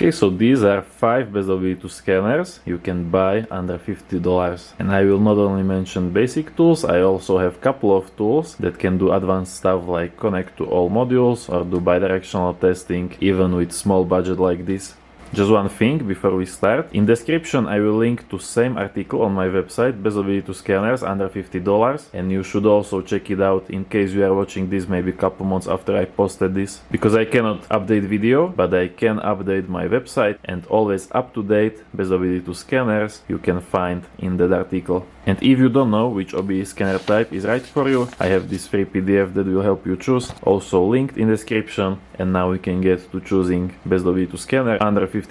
Okay, so these are 5 best OBD2 scanners you can buy under $50. And I will not only mention basic tools, I also have couple of tools that can do advanced stuff like connect to all modules or do bidirectional testing even with small budget like this. Just one thing before we start. In description I will link to same article on my website, best OBD2 scanners under $50, and you should also check it out in case you are watching this maybe a couple months after I posted this. Because I cannot update video, but I can update my website, and always up to date best OBD2 scanners you can find in that article. And if you don't know which OBD scanner type is right for you, I have this free PDF that will help you choose, also linked in description, and now we can get to choosing best OBD2 scanner under $50.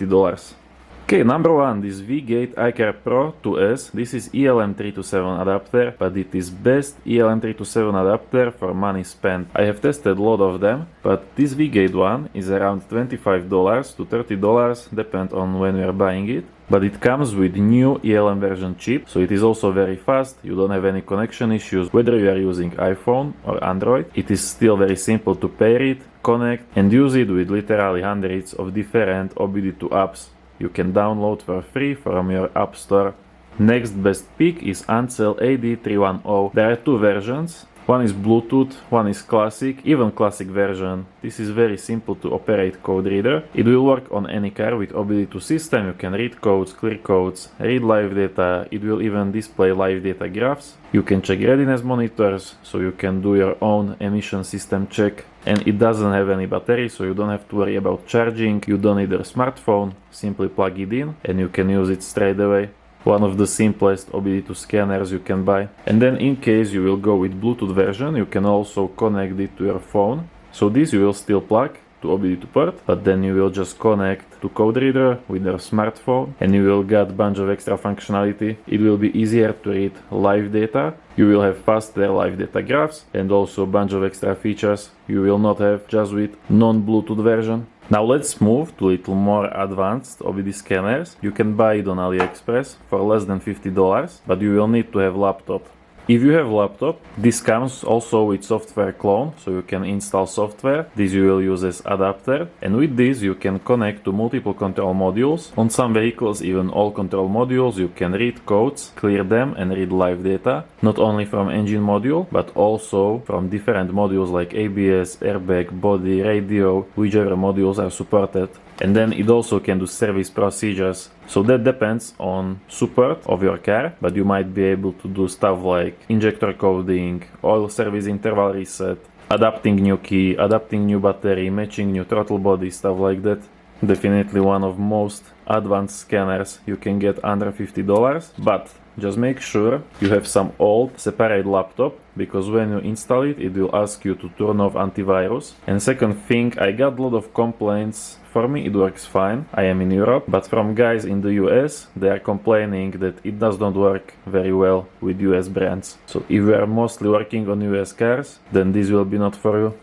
Okay, number 1, this V-Gate iCare Pro 2S. This is ELM327 adapter, but it is best ELM327 adapter for money spent. I have tested a lot of them, but this V-Gate one is around $25 to $30, depend on when you are buying it. But it comes with new ELM version chip, so it is also very fast, you don't have any connection issues whether you are using iPhone or Android. It is still very simple to pair it, connect and use it with literally hundreds of different OBD2 apps you can download for free from your app store. Next best pick is Ansel AD310. There are two versions. One is Bluetooth, one is classic, even classic version. This is very simple to operate code reader. It will work on any car with OBD2 system. You can read codes, clear codes, read live data. It will even display live data graphs. You can check readiness monitors, so you can do your own emission system check. And it doesn't have any battery, so you don't have to worry about charging. You don't need a smartphone, simply plug it in and you can use it straight away. One of the simplest OBD2 scanners you can buy. And then in case you will go with Bluetooth version, you can also connect it to your phone. So this you will still plug to OBD2 port, but then you will just connect to code reader with your smartphone and you will get a bunch of extra functionality. It will be easier to read live data. You will have faster live data graphs and also a bunch of extra features you will not have just with non-Bluetooth version. Now let's move to little more advanced OBD scanners. You can buy it on AliExpress for less than $50, but you will need to have laptop. If you have laptop, this comes also with software clone, so you can install software. This you will use as adapter, and with this you can connect to multiple control modules. On some vehicles, even all control modules, you can read codes, clear them and read live data, not only from engine module, but also from different modules like ABS, airbag, body, radio, whichever modules are supported. And then it also can do service procedures, so that depends on support of your car, but you might be able to do stuff like injector coding, oil service interval reset, adapting new key, adapting new battery, matching new throttle body, stuff like that. Definitely one of most advanced scanners you can get under $50, but just make sure you have some old separate laptop, because when you install it, it will ask you to turn off antivirus. And second thing, I got a lot of complaints. For me it works fine, I am in Europe, but from guys in the US, they are complaining that it does not work very well with US brands. So if you are mostly working on US cars, then this will be not for you.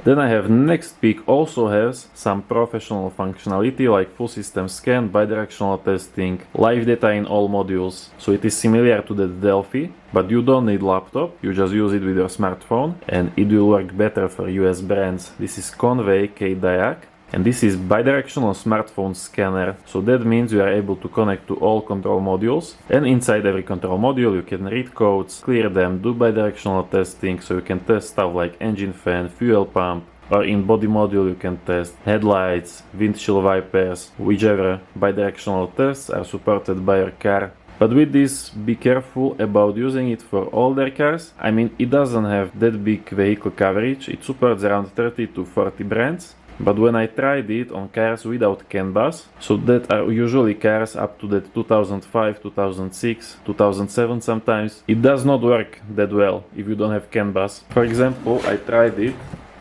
Then I have next pick also has some professional functionality like full system scan, bidirectional testing, live data in all modules. So it is similar to the Delphi, but you don't need laptop, you just use it with your smartphone and it will work better for US brands. This is Conway K-Diac. And this is bidirectional smartphone scanner, so that means you are able to connect to all control modules, and inside every control module you can read codes, clear them, do bidirectional testing, so you can test stuff like engine fan, fuel pump, or in body module you can test headlights, windshield wipers, whichever bidirectional tests are supported by your car. But with this, be careful about using it for older cars. I mean, it doesn't have that big vehicle coverage, it supports around 30 to 40 brands. But when I tried it on cars without CAN bus, so that are usually cars up to that 2005, 2006, 2007 sometimes, it does not work that well if you don't have CAN bus. For example, I tried it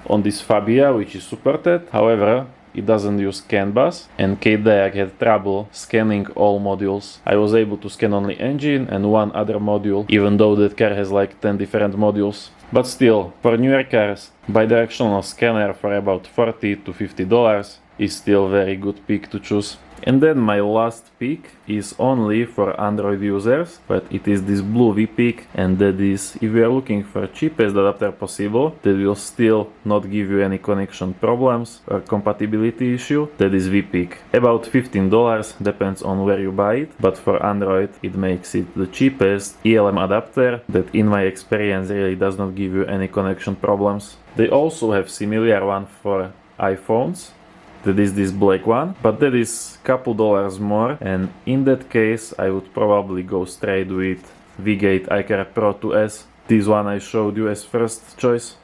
on this Fabia, which is supported, however, it doesn't use CAN bus, and K-Diac had trouble scanning all modules. I was able to scan only engine and one other module, even though that car has like 10 different modules. But still, for newer cars, bidirectional scanner for about $40 to $50 is still very good pick to choose. And then my last pick is only for Android users, but it is this blue V-pick, and that is, if you are looking for cheapest adapter possible that will still not give you any connection problems or compatibility issue, that is V-pick. About $15, depends on where you buy it, but for Android it makes it the cheapest ELM adapter that in my experience really does not give you any connection problems. They also have similar one for iPhones. That is this black one, but that is couple dollars more, and in that case I would probably go straight with V-Gate iCare Pro 2S. This one I showed you as first choice.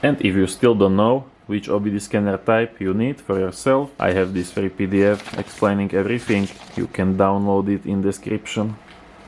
And if you still don't know which OBD scanner type you need for yourself, I have this free PDF explaining everything. You can download it in description.